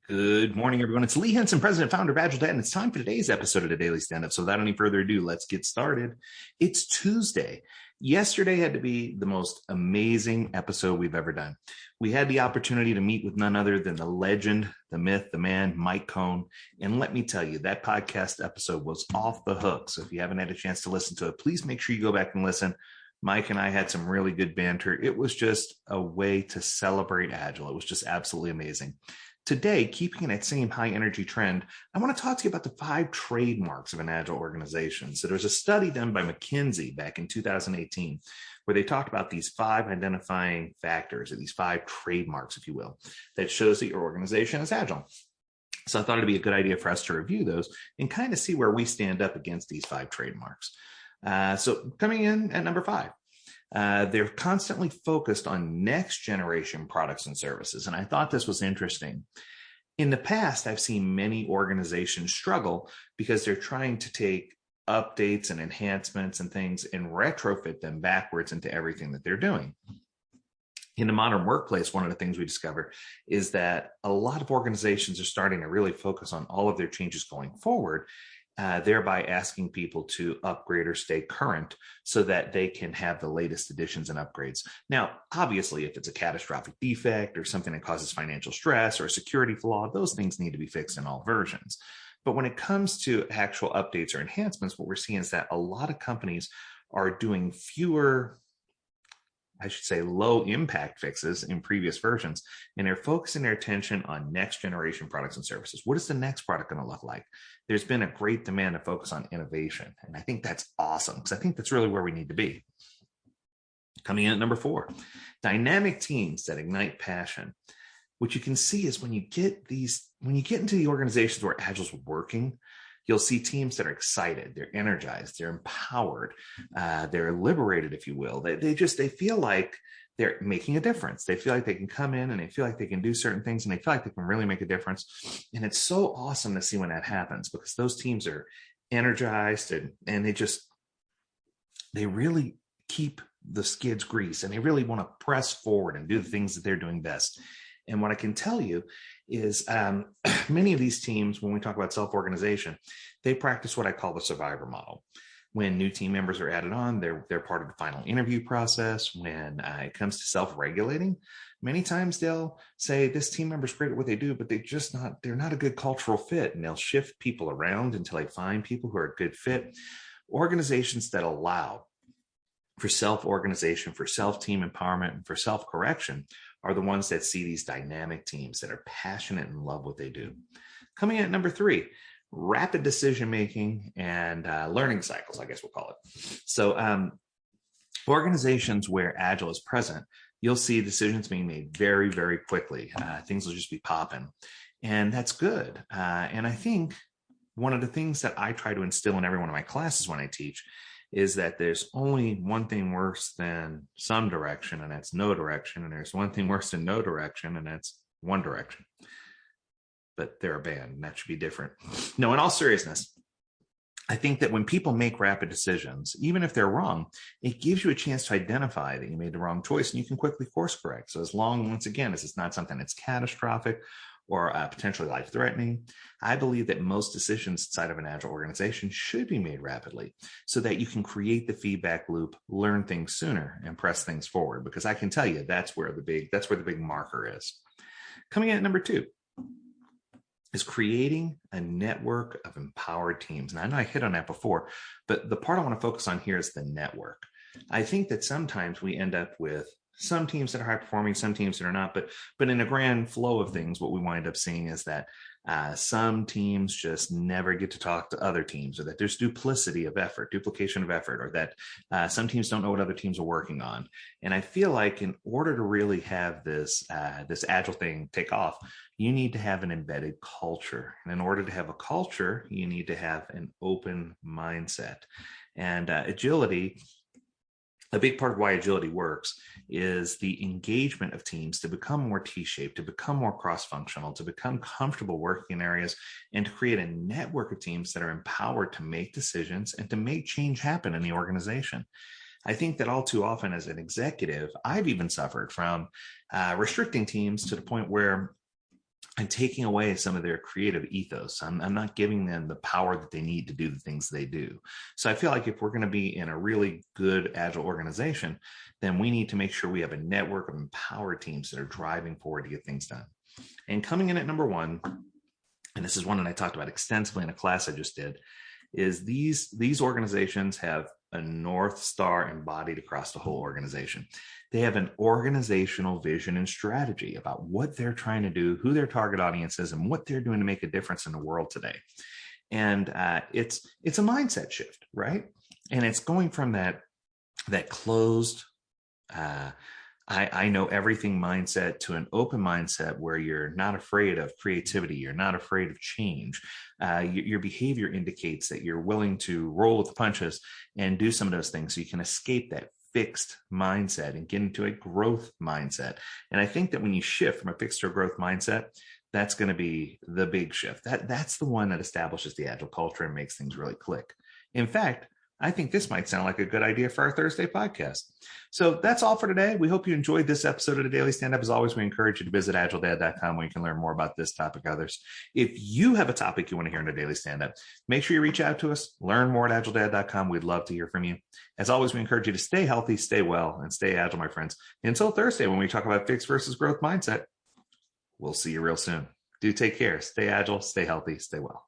Good morning, everyone. It's Lee Henson, President, Founder of AgileDad, and it's time for today's episode of the Daily Stand-Up. So without any further ado, let's get started. It's Tuesday. Yesterday had to be the most amazing episode we've ever done. We had the opportunity to meet with none other than the legend, the myth, the man, Mike Cohn. And let me tell you, that podcast episode was off the hook. So if you haven't had a chance to listen to it, please make sure you go back and listen. Mike and I had some really good banter. It was just a way to celebrate Agile. It was just absolutely amazing. Today, keeping that same high energy trend, I want to talk to you about the 5 trademarks of an Agile organization. So there was a study done by McKinsey back in 2018, where they talked about these 5 identifying factors, or these 5 trademarks, if you will, that shows that your organization is Agile. So I thought it'd be a good idea for us to review those and kind of see where we stand up against these 5 trademarks. So coming in at number 5. They're constantly focused on next generation products and services. And I thought this was interesting. In the past, I've seen many organizations struggle because they're trying to take updates and enhancements and things and retrofit them backwards into everything that they're doing. In the modern workplace, one of the things we discover is that a lot of organizations are starting to really focus on all of their changes going forward, thereby asking people to upgrade or stay current so that they can have the latest additions and upgrades. Now, obviously, if it's a catastrophic defect or something that causes financial stress or a security flaw, those things need to be fixed in all versions. But when it comes to actual updates or enhancements, what we're seeing is that a lot of companies are doing fewer, I should say, low impact fixes in previous versions, and they're focusing their attention on next generation products and services. What is the next product going to look like? There's been a great demand to focus on innovation, and I think that's awesome because I think that's really where we need to be. Coming in at number 4, dynamic teams that ignite passion. What you can see is when you get into the organizations where Agile's working, you'll see teams that are excited, they're energized, they're empowered, they're liberated, if you will. They feel like they're making a difference. They feel like they can come in and they feel like they can do certain things and they feel like they can really make a difference. And it's so awesome to see when that happens because those teams are energized and they really keep the skids greased and they really want to press forward and do the things that they're doing best. And what I can tell you is many of these teams, when we talk about self-organization, they practice what I call the survivor model. When new team members are added on, they're part of the final interview process. When it comes to self-regulating, many times they'll say this team member's great at what they do, but they're not a good cultural fit, and they'll shift people around until they find people who are a good fit. Organizations that allow for self-organization, for self-team empowerment, and for self-correction are the ones that see these dynamic teams that are passionate and love what they do. Coming in at number 3, rapid decision-making and learning cycles, I guess we'll call it. So organizations where Agile is present, you'll see decisions being made very, very quickly. Things will just be popping. And that's good. And I think one of the things that I try to instill in every one of my classes when I teach is that there's only one thing worse than some direction, and that's no direction. And there's one thing worse than no direction, and that's one direction. But they're a band, and that should be different. No, in all seriousness, I think that when people make rapid decisions, even if they're wrong, it gives you a chance to identify that you made the wrong choice, and you can quickly course correct. So as long, once again, as it's not something that's catastrophic or potentially life-threatening, I believe that most decisions inside of an Agile organization should be made rapidly so that you can create the feedback loop, learn things sooner, and press things forward. Because I can tell you that's where the big marker is. Coming in at number 2 is creating a network of empowered teams. And I know I hit on that before, but the part I want to focus on here is the network. I think that sometimes we end up with some teams that are high performing, some teams that are not, but in a grand flow of things, what we wind up seeing is that some teams just never get to talk to other teams, or that there's duplication of effort, or that some teams don't know what other teams are working on. And I feel like in order to really have this Agile thing take off, you need to have an embedded culture. And in order to have a culture, you need to have an open mindset. And agility, a big part of why agility works is the engagement of teams to become more T-shaped, to become more cross-functional, to become comfortable working in areas, and to create a network of teams that are empowered to make decisions and to make change happen in the organization. I think that all too often as an executive, I've even suffered from restricting teams to the point where and taking away some of their creative ethos. I'm not giving them the power that they need to do the things they do. So I feel like if we're going to be in a really good agile organization, then we need to make sure we have a network of empowered teams that are driving forward to get things done. And coming in at number one, and this is one that I talked about extensively in a class I just did, is these organizations have a North Star embodied across the whole organization. They have an organizational vision and strategy about what they're trying to do, who their target audience is, and what they're doing to make a difference in the world today. And it's a mindset shift, right? And it's going from that closed, I know everything mindset to an open mindset where you're not afraid of creativity, you're not afraid of change. Your behavior indicates that you're willing to roll with the punches and do some of those things so you can escape that fixed mindset and get into a growth mindset. And I think that when you shift from a fixed to a growth mindset, that's going to be the big shift. That's the one that establishes the agile culture and makes things really click. In fact, I think this might sound like a good idea for our Thursday podcast. So that's all for today. We hope you enjoyed this episode of the Daily Stand-Up. As always, we encourage you to visit agiledad.com where you can learn more about this topic and others. If you have a topic you want to hear in the Daily Stand-Up, make sure you reach out to us. Learn more at agiledad.com. We'd love to hear from you. As always, we encourage you to stay healthy, stay well, and stay agile, my friends. Until Thursday, when we talk about fixed versus growth mindset, we'll see you real soon. Do take care. Stay agile, stay healthy, stay well.